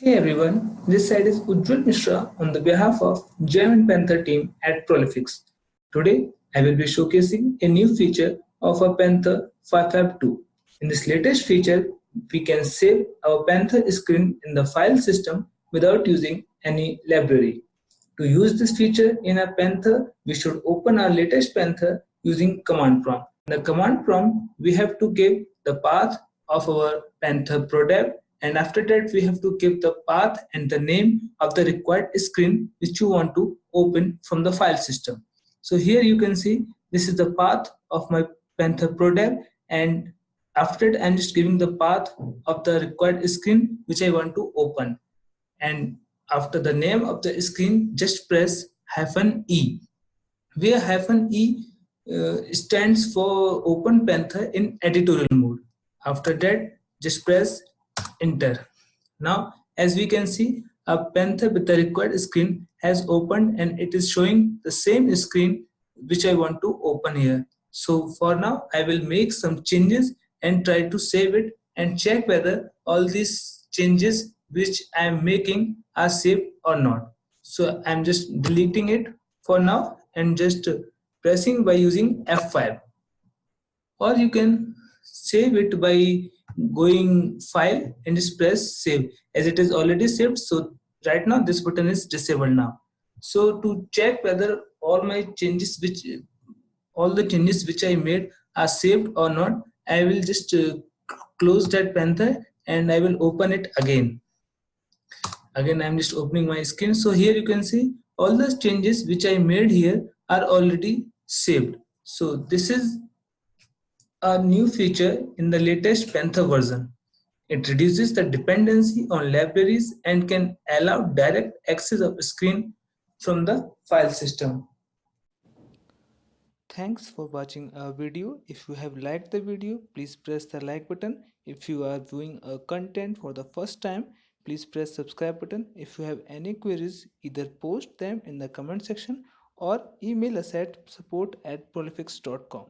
Hey everyone, this side is Ujjwal Mishra on the behalf of Gem and Panther team at Prolifix. Today, I will be showcasing a new feature of our Panther 552. In this latest feature, we can save our Panther screen in the file system without using any library. To use this feature in a Panther, we should open our latest Panther using command prompt. In the command prompt, we have to give the path of our Panther product, and after that we have to give the path and the name of the required screen which you want to open from the file system. So here you can see this is the path of my Panther product, and after that I'm just giving the path of the required screen which I want to open, and after the name of the screen just press -e, where -e stands for Open Panther in editorial mode. After that, just press enter. Now, as we can see, a Panther with the required screen has opened and it is showing the same screen which I want to open here. So for now, I will make some changes and try to save it and check whether all these changes which I am making are saved or not. So I'm just deleting it for now and just pressing by using F5, or you can save it by going file and just press save, as it is already saved. So right now this button is disabled now. So to check whether all the changes which I made are saved or not, I will just close that Panther and I will open it again. I'm just opening my screen. So here you can see all the changes which I made here are already saved. So this is a new feature in the latest Panther version. It reduces the dependency on libraries and can allow direct access of a screen from the file system. Thanks for watching our video. If you have liked the video, please press the like button. If you are viewing a content for the first time, please press subscribe button. If you have any queries, either post them in the comment section or email us at support@prolifix.com.